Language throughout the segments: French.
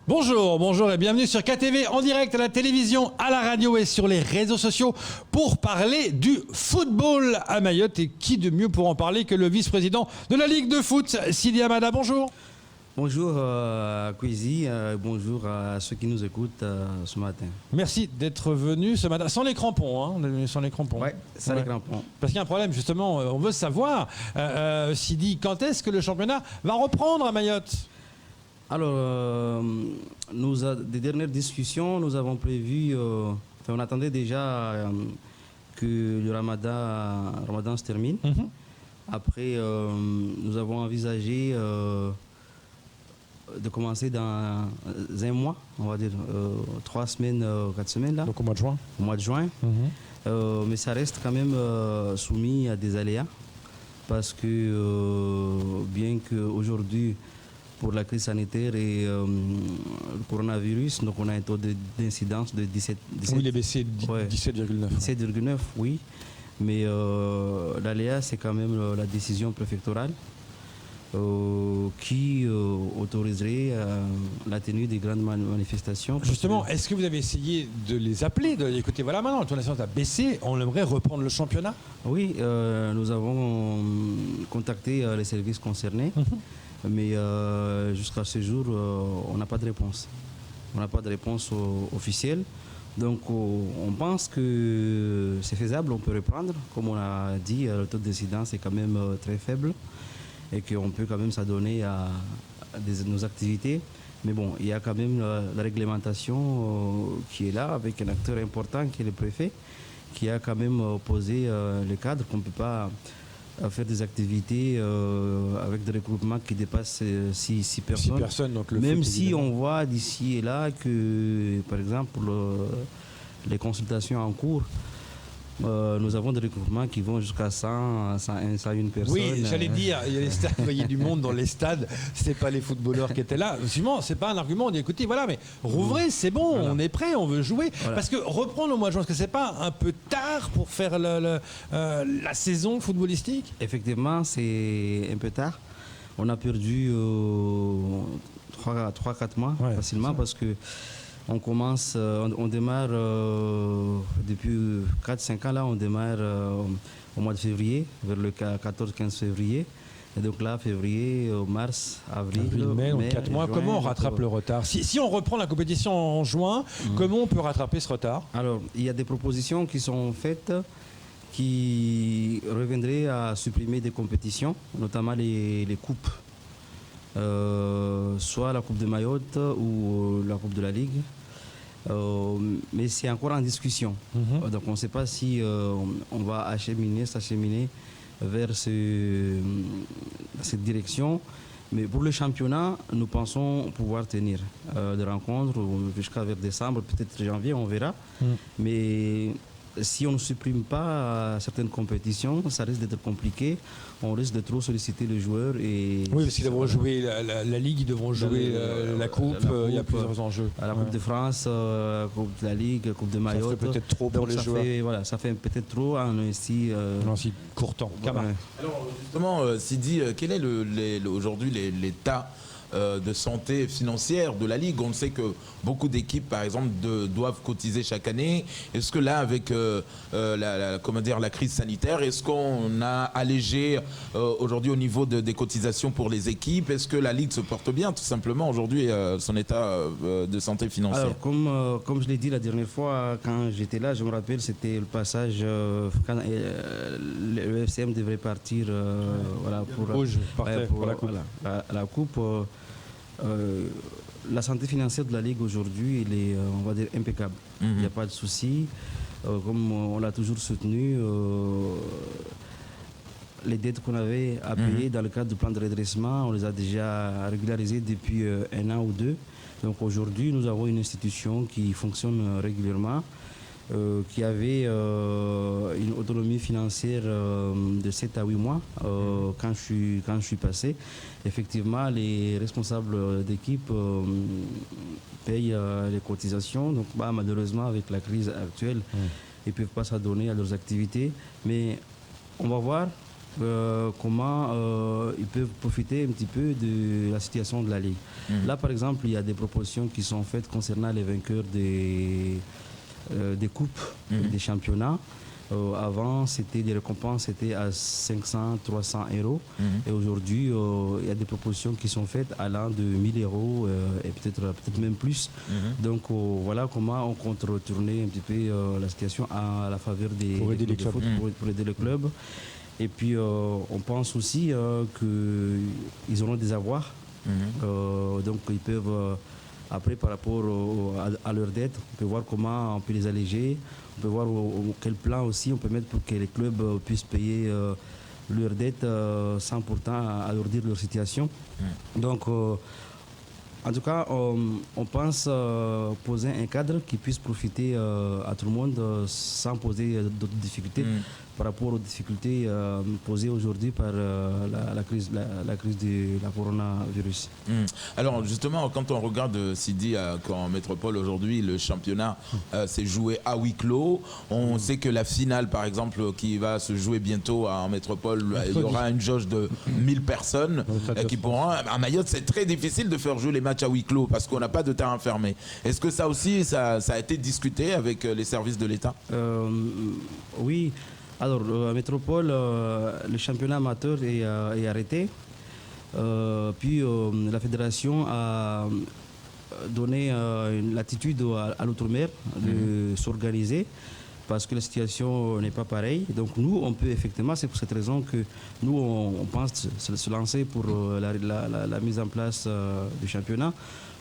Bonjour, bonjour et bienvenue sur KTV en direct à la télévision, à la radio et sur les réseaux sociaux pour parler du football à Mayotte. Et qui de mieux pour en parler que le vice-président de la Ligue de foot, Sidi Amada. Bonjour. Bonjour Kwesi, bonjour à ceux qui nous écoutent ce matin. Merci d'être venu ce matin, sans les crampons. Hein, on est venu sans les crampons. Ouais, sans les crampons. Parce qu'il y a un problème justement, on veut savoir, Sidi, quand est-ce que le championnat va reprendre à Mayotte? Alors, des dernières discussions, nous avons prévu, on attendait déjà que le Ramadan se termine. Après, nous avons envisagé de commencer dans un mois, on va dire 3 semaines, 4 semaines là. Donc au mois de juin. Au mois de juin. Mais ça reste quand même soumis à des aléas parce que bien qu'aujourd'hui, pour la crise sanitaire et le coronavirus, donc on a un taux d'incidence de 17. Oui, il est baissé 17,9. 17,9, oui. Mais l'aléa, c'est quand même la décision préfectorale qui autoriserait la tenue des grandes manifestations. Justement, est-ce que vous avez essayé de les appeler, de dire écoutez, voilà maintenant, le tour national a baissé, on aimerait reprendre le championnat? Oui, nous avons contacté les services concernés, mais jusqu'à ce jour, on n'a pas de réponse. On n'a pas de réponse officielle. Donc on pense que c'est faisable, on peut reprendre. Comme on a dit, le taux d'incidence est quand même très faible et qu'on peut quand même s'adonner à nos activités. Mais bon, il y a quand même la réglementation qui est là avec un acteur important qui est le préfet, qui a quand même posé le cadre qu'on ne peut pas faire des activités avec des regroupements qui dépassent 6 personnes. 6 personnes, donc même si on voit d'ici et là que, par exemple, les consultations en cours, nous avons des regroupements qui vont jusqu'à 100, 101 personnes. Oui, j'allais dire, il y a les stades, vous voyez du monde dans les stades, c'est pas les footballeurs qui étaient là. Effectivement, c'est pas un argument, on dit écoutez, voilà, mais rouvrez, c'est bon, on est prêt, on veut jouer. Voilà. Parce que reprendre au mois de juin, est-ce que c'est pas un peu tard pour faire la saison footballistique? Effectivement, c'est un peu tard. On a perdu 3-4 mois facilement parce que on commence, on démarre depuis 4-5 ans là, on démarre au mois de février, vers le 14-15 février. Et donc là, février, mars, avril, mai, 4 mois. Juin, comment on rattrape le retard? Si on reprend la compétition en juin, comment on peut rattraper ce retard? Alors, il y a des propositions qui sont faites qui reviendraient à supprimer des compétitions, notamment les coupes. Soit la Coupe de Mayotte ou la Coupe de la Ligue. Mais c'est encore en discussion. Donc on ne sait pas si on va s'acheminer vers cette direction. Mais pour le championnat, nous pensons pouvoir tenir des rencontres jusqu'à vers décembre, peut-être janvier, on verra. Mais si on ne supprime pas certaines compétitions, ça risque d'être compliqué. On risque de trop solliciter les joueurs. Oui, parce qu'ils devront jouer la Ligue, ils devront jouer la Coupe, il y a plusieurs enjeux. La Coupe de France, Coupe de la Ligue, Coupe de Mayotte. Ça fait peut-être trop pour les joueurs. Ça fait peut-être trop en si court temps. Alors justement, Sidi, quel est aujourd'hui l'état de santé financière de la Ligue? On sait que beaucoup d'équipes, par exemple, doivent cotiser chaque année. Est-ce que là, avec la crise sanitaire, est-ce qu'on a allégé aujourd'hui au niveau des cotisations pour les équipes? Est-ce que la Ligue se porte bien, tout simplement, aujourd'hui, son état de santé financière? Alors, comme je l'ai dit la dernière fois, quand j'étais là, je me rappelle, c'était le passage quand le FCM devrait partir pour la Coupe. La coupe la santé financière de la Ligue aujourd'hui, elle est, on va dire, impeccable. Il n'y a pas de souci. Comme on l'a toujours soutenu, les dettes qu'on avait à payer dans le cadre du plan de redressement, on les a déjà régularisées depuis 1 an ou 2. Donc aujourd'hui, nous avons une institution qui fonctionne régulièrement, qui avait une autonomie financière de 7 à 8 mois quand je suis passé. Effectivement, les responsables d'équipe payent les cotisations. Donc malheureusement, avec la crise actuelle, ils ne peuvent pas s'adonner à leurs activités. Mais on va voir. comment ils peuvent profiter un petit peu de la situation de la Ligue. Là, par exemple, il y a des propositions qui sont faites concernant les vainqueurs des coupes, des championnats. Avant, c'était des récompenses c'était à 500, 300 euros. Et aujourd'hui, il y a des propositions qui sont faites allant de 1000 euros et peut-être même plus. Donc voilà comment on compte retourner un petit peu la situation à la faveur des aider les clubs de foot, pour aider le club. Et puis on pense aussi qu'ils auront des avoirs. Donc ils peuvent, après par rapport à leurs dettes, on peut voir comment on peut les alléger. On peut voir quel plan aussi on peut mettre pour que les clubs puissent payer leurs dettes sans pourtant alourdir leur situation. Donc, en tout cas, on pense poser un cadre qui puisse profiter à tout le monde sans poser d'autres difficultés par rapport aux difficultés posées aujourd'hui par la crise de la coronavirus. Alors justement, quand on regarde Sidi en métropole aujourd'hui, le championnat s'est joué à huis clos. On sait que la finale, par exemple, qui va se jouer bientôt en métropole, il y aura une jauge de 1000 personnes qui pourront... À Mayotte, c'est très difficile de faire jouer les matchs à huis clos parce qu'on n'a pas de terrain fermé. Est-ce que ça aussi, ça a été discuté avec les services de l'État? Oui. Alors, à Métropole, le championnat amateur est arrêté. Puis la fédération a donné une latitude à l'outre-mer de s'organiser parce que la situation n'est pas pareille. Donc nous, on peut effectivement, c'est pour cette raison que nous, on pense se lancer pour la mise en place du championnat.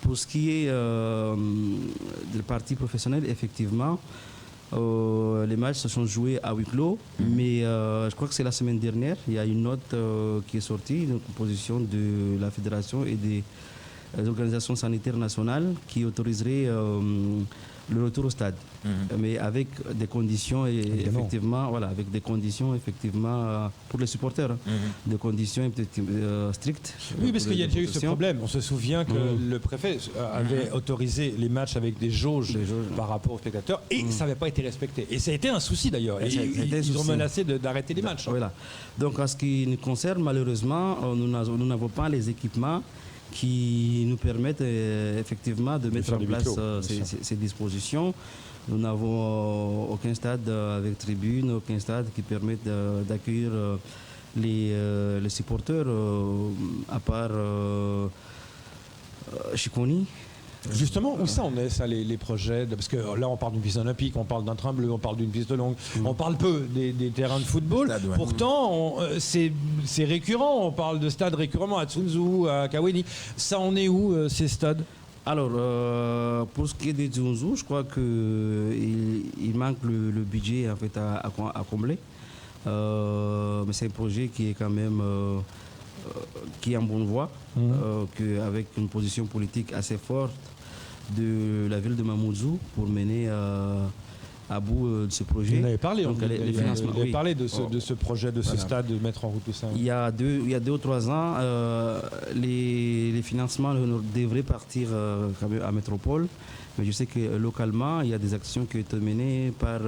Pour ce qui est de partie professionnelle, effectivement, les matchs se sont joués à huis clos, mais je crois que c'est la semaine dernière, il y a une note qui est sortie, une proposition de la fédération et des organisations sanitaires nationales qui autoriserait le retour au stade, mais avec des conditions effectivement, voilà, avec des conditions effectivement pour les supporters, des conditions strictes. Oui, parce qu'il y a déjà eu ce problème. On se souvient que le préfet avait autorisé les matchs avec des jauges par rapport aux spectateurs et ça n'avait pas été respecté. Et ça a été un souci d'ailleurs. Ils ont menacé d'arrêter les matchs. Voilà. Donc en ce qui nous concerne, malheureusement, nous n'avons pas les équipements qui nous permettent effectivement de mettre en place ces dispositions. Nous n'avons aucun stade avec tribune, aucun stade qui permette d'accueillir les supporters, à part Chiconi. Justement, où ça on est, ça, les projets parce que là, on parle d'une piste olympique, on parle d'un train bleu, on parle d'une piste longue, on parle peu des terrains de football. Stade, ouais. Pourtant, c'est récurrent. On parle de stades récurremment à Tsunzu, à Kaweni. Ça, on est où, ces stades? Alors, pour ce qui est des Tsunzu, je crois qu'il manque le budget en fait, à combler. Mais c'est un projet qui est quand même... qui est en bonne voie, avec une position politique assez forte de la ville de Mamoudzou pour mener à bout de ce projet. Vous en avez parlé, vous avez parlé de ce projet, de ce stade, de mettre en route tout ça. Il y a 2 ou 3 ans, les financements devraient partir quand même à Métropole, mais je sais que localement, il y a des actions qui ont été menées par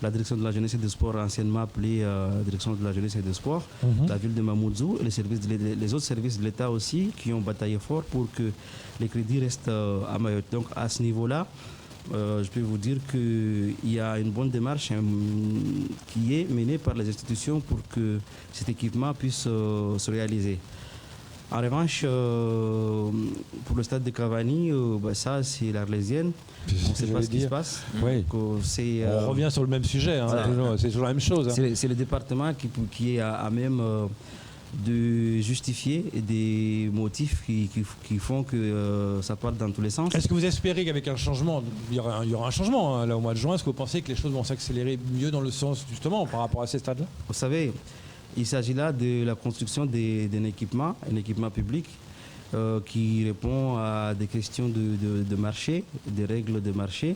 la direction de la jeunesse et des sports, anciennement appelée direction de la jeunesse et des sports, la ville de Mamoudzou, et les autres services de l'État aussi qui ont bataillé fort pour que les crédits restent à Mayotte. Donc à ce niveau-là, je peux vous dire qu'il y a une bonne démarche qui est menée par les institutions pour que cet équipement puisse se réaliser. En revanche, pour le stade de Cavani, ça c'est l'Arlésienne. On ne sait pas ce qui se passe. Oui. On revient sur le même sujet, hein, c'est toujours la même chose. Hein. C'est le département qui est à même de justifier des motifs qui font que ça parte dans tous les sens. Est-ce que vous espérez qu'avec un changement, il y aura un changement là, au mois de juin? Est-ce que vous pensez que les choses vont s'accélérer mieux dans le sens justement par rapport à ces stades-là? Vous savez, il s'agit là de la construction d'un équipement public qui répond à des questions de marché, des règles de marché.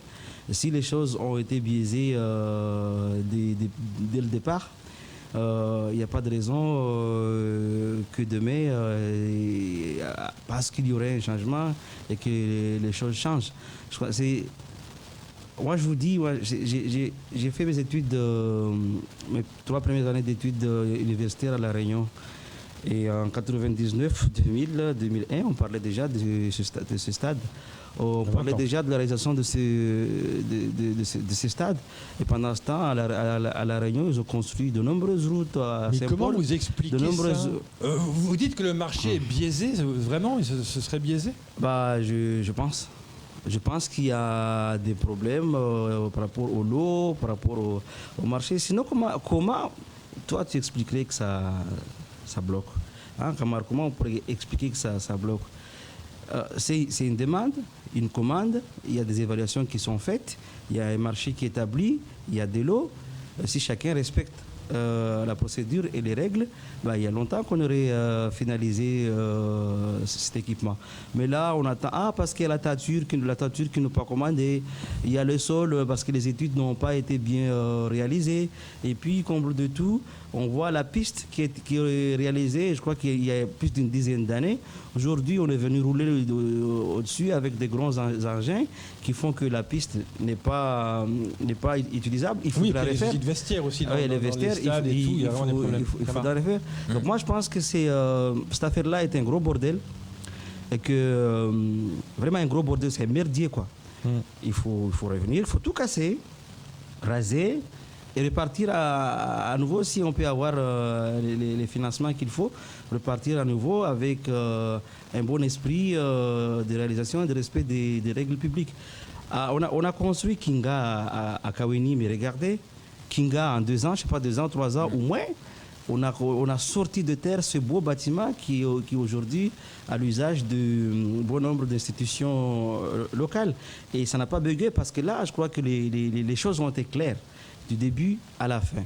Si les choses ont été biaisées dès le départ, il n'y a pas de raison que demain, parce qu'il y aurait un changement et que les choses changent. moi, je vous dis, j'ai fait mes études, mes 3 premières années d'études universitaires à La Réunion. Et en 99, 2000, 2001, on parlait déjà de ce stade. On parlait déjà de la réalisation de ces stades. Et pendant ce temps, à la Réunion, ils ont construit de nombreuses routes à Mais Saint-Paul. comment vous expliquez ça? Vous dites que le marché est biaisé, vraiment? Ce serait biaisé? Bah, je pense. Je pense qu'il y a des problèmes par rapport au lot, par rapport au marché. Sinon, comment toi, tu expliquerais que ça bloque, hein, Kamar, comment on pourrait expliquer que ça bloque? C'est une demande, une commande, il y a des évaluations qui sont faites, il y a un marché qui est établi, il y a des lots. Si chacun respecte la procédure et les règles, bah, il y a longtemps qu'on aurait finalisé cet équipement. Mais là, on attend, parce qu'il y a la toiture qui n'est pas commandée, il y a le sol parce que les études n'ont pas été bien réalisées, et puis, comble de tout, on voit la piste qui est réalisée, je crois qu'il y a plus d'une dizaine d'années. Aujourd'hui, on est venu rouler au-dessus avec des grands engins qui font que la piste n'est pas utilisable. Il faut la refaire. Il y a des vestiaires aussi dans, les dans vestiaires, les stades et tout, il y a vraiment des problèmes. Il faut la refaire. Donc moi, je pense que cette affaire-là est un gros bordel. Et que vraiment un gros bordel, c'est merdier, quoi. Il faut revenir, il faut tout casser, raser et repartir à nouveau, si on peut avoir les financements qu'il faut, repartir à nouveau avec un bon esprit de réalisation et de respect des règles publiques. On a construit Kinga à Kaweni, mais regardez, Kinga en 2 ans, je ne sais pas, 2 ans, 3 ans ou moins, on a sorti de terre ce beau bâtiment qui aujourd'hui a l'usage de bon nombre d'institutions locales. Et ça n'a pas bugué parce que là, je crois que les choses ont été claires du début à la fin.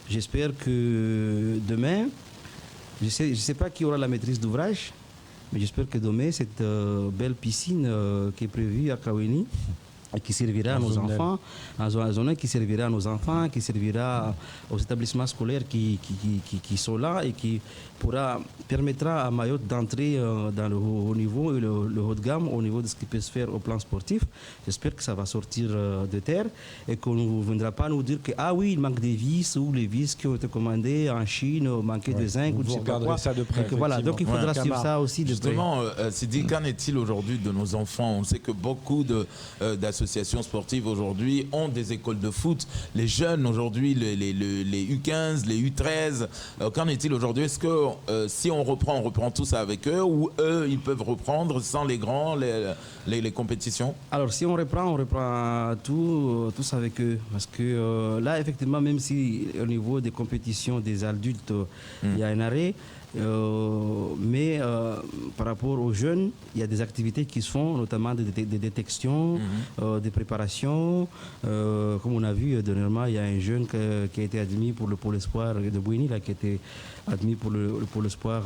J'espère que demain, je sais pas qui aura la maîtrise d'ouvrage, mais j'espère que demain, cette belle piscine qui est prévue à Kaweni, et qui servira à nos enfants, qui servira à nos enfants, qui servira aux établissements scolaires qui sont là et qui permettra à Mayotte d'entrer dans le haut niveau et le haut de gamme au niveau de ce qui peut se faire au plan sportif. J'espère que ça va sortir de terre et qu'on ne viendra pas nous dire que il manque des vis ou les vis qui ont été commandées en Chine manquaient de zinc ou de je sais pas quoi. Ça de près, voilà, donc il faudra suivre ça aussi de près. Justement, Sidi, qu'en est-il aujourd'hui de nos enfants? On sait que beaucoup d'associations sportives aujourd'hui ont des écoles de foot. Les jeunes aujourd'hui, les U15, les U13, qu'en est-il aujourd'hui? Est-ce que si on reprend tout ça avec eux, ou eux, ils peuvent reprendre sans les grands, les compétitions? Alors, si on reprend tous avec eux. Parce que là, effectivement, même si au niveau des compétitions des adultes, il y a un arrêt, mais par rapport aux jeunes, il y a des activités qui se font, notamment des détections, des préparations. Comme on a vu dernièrement, il y a un jeune qui a été admis pour le pôle espoir de Bouini, qui a été admis pour le pôle espoir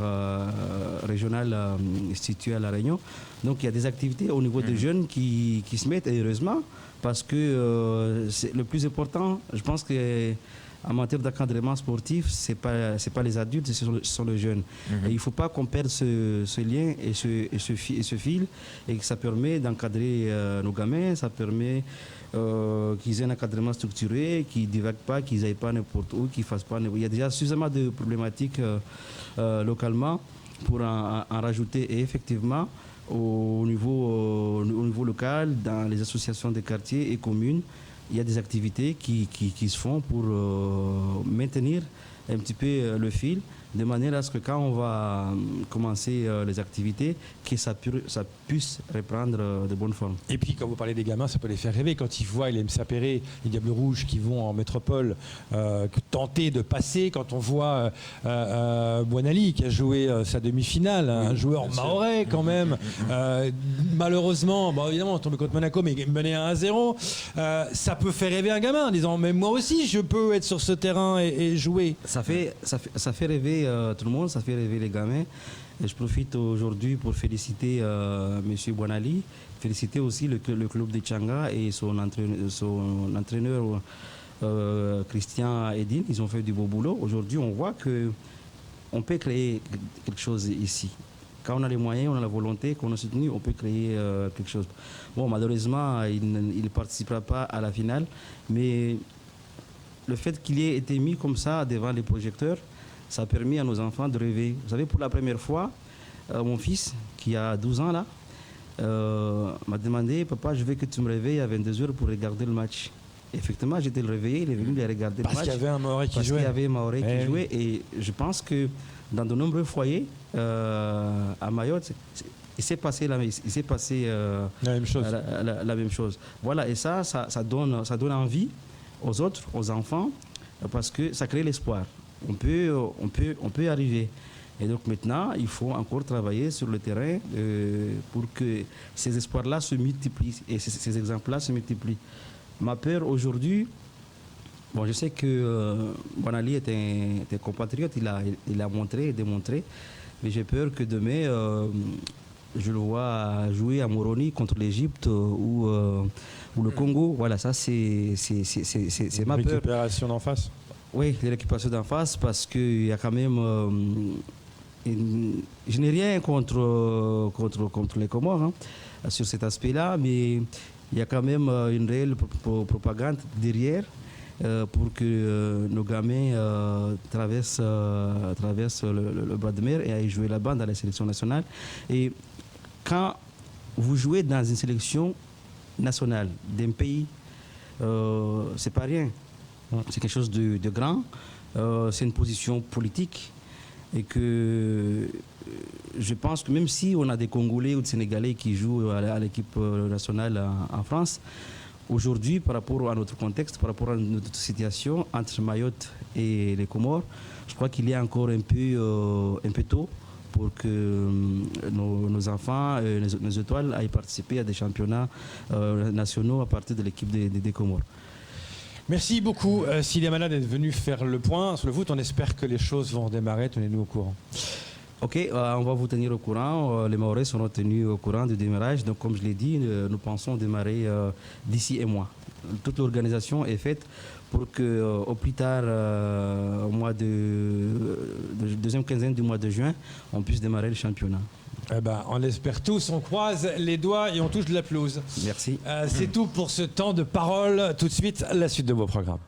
régional situé à La Réunion. Donc il y a des activités au niveau des jeunes qui se mettent, et heureusement, parce que c'est le plus important, je pense que en matière d'encadrement sportif, ce n'est pas les adultes, ce sont les jeunes. Et il ne faut pas qu'on perde ce lien et ce fil, et que ça permet d'encadrer nos gamins, ça permet qu'ils aient un encadrement structuré, qu'ils ne divaguent pas, qu'ils n'aillent pas n'importe où, qu'ils fassent pas... Il y a déjà suffisamment de problématiques localement pour en rajouter. Et effectivement, au niveau local, dans les associations de quartiers et communes, il y a des activités qui se font pour maintenir un petit peu le fil, de manière à ce que quand on va commencer les activités, que ça puisse reprendre de bonnes formes. Et puis quand vous parlez des gamins, ça peut les faire rêver. Quand ils voient les Msapéré, les Diables Rouges qui vont en métropole tenter de passer, quand on voit Buonali qui a joué sa demi-finale, un joueur mahorais quand même, malheureusement, évidemment on tombe contre Monaco, mais mené 1-0, ça peut faire rêver un gamin en disant mais moi aussi je peux être sur ce terrain et jouer. Ça fait rêver tout le monde, ça fait rêver les gamins. Et je profite aujourd'hui pour féliciter M. Buonali, féliciter aussi le club de Tchanga et son entraîneur Christian Edine. Ils ont fait du beau boulot. Aujourd'hui, on voit qu'on peut créer quelque chose ici. Quand on a les moyens, on a la volonté, qu'on a soutenu, on peut créer quelque chose. Bon, malheureusement, il ne participera pas à la finale, mais le fait qu'il ait été mis comme ça devant les projecteurs, ça a permis à nos enfants de rêver. Vous savez, pour la première fois, mon fils, qui a 12 ans là, m'a demandé, papa, je veux que tu me réveilles à 22h pour regarder le match. Effectivement, j'étais le réveillé, il est venu regarder le match. Parce qu'il y avait un Mahorais qui jouait. Parce qu'il y avait un Mahorais qui jouait. Et je pense que dans de nombreux foyers à Mayotte, il s'est passé la même chose. La même chose. Voilà, et ça donne envie aux autres, aux enfants, parce que ça crée l'espoir. On peut y arriver. Et donc maintenant, il faut encore travailler sur le terrain pour que ces espoirs-là se multiplient et ces exemples-là se multiplient. Ma peur aujourd'hui, bon, je sais que Bonali est un compatriote, il a montré et démontré, mais j'ai peur que demain, je le vois jouer à Moroni contre l'Égypte ou le Congo. Voilà, ça c'est ma peur. Récupération d'en face. Oui, les récupérations d'en face, parce qu'il y a quand même... je n'ai rien contre les Comores hein, sur cet aspect-là, mais il y a quand même une réelle propagande derrière pour que nos gamins traversent le bras de mer et aillent jouer là-bas dans la sélection nationale. Et quand vous jouez dans une sélection nationale d'un pays, c'est pas rien. C'est quelque chose de grand. C'est une position politique. Et que je pense que même si on a des Congolais ou des Sénégalais qui jouent à l'équipe nationale en France, aujourd'hui, par rapport à notre contexte, par rapport à notre situation entre Mayotte et les Comores, je crois qu'il est encore un peu tôt pour que nos enfants, nos étoiles aillent participer à des championnats nationaux à partir de l'équipe des Comores. Merci beaucoup, Sidi Amana, d'être venu faire le point sur le foot. On espère que les choses vont démarrer. Tenez-nous au courant. Ok, on va vous tenir au courant. Les Mahorais seront tenus au courant du démarrage. Donc, comme je l'ai dit, nous pensons démarrer d'ici un mois. Toute l'organisation est faite pour que, au plus tard, au mois deuxième quinzaine du mois de juin, on puisse démarrer le championnat. Eh ben, on l'espère tous, on croise les doigts et on touche de la pelouse. Merci. C'est tout pour ce temps de parole. Tout de suite, la suite de vos programmes.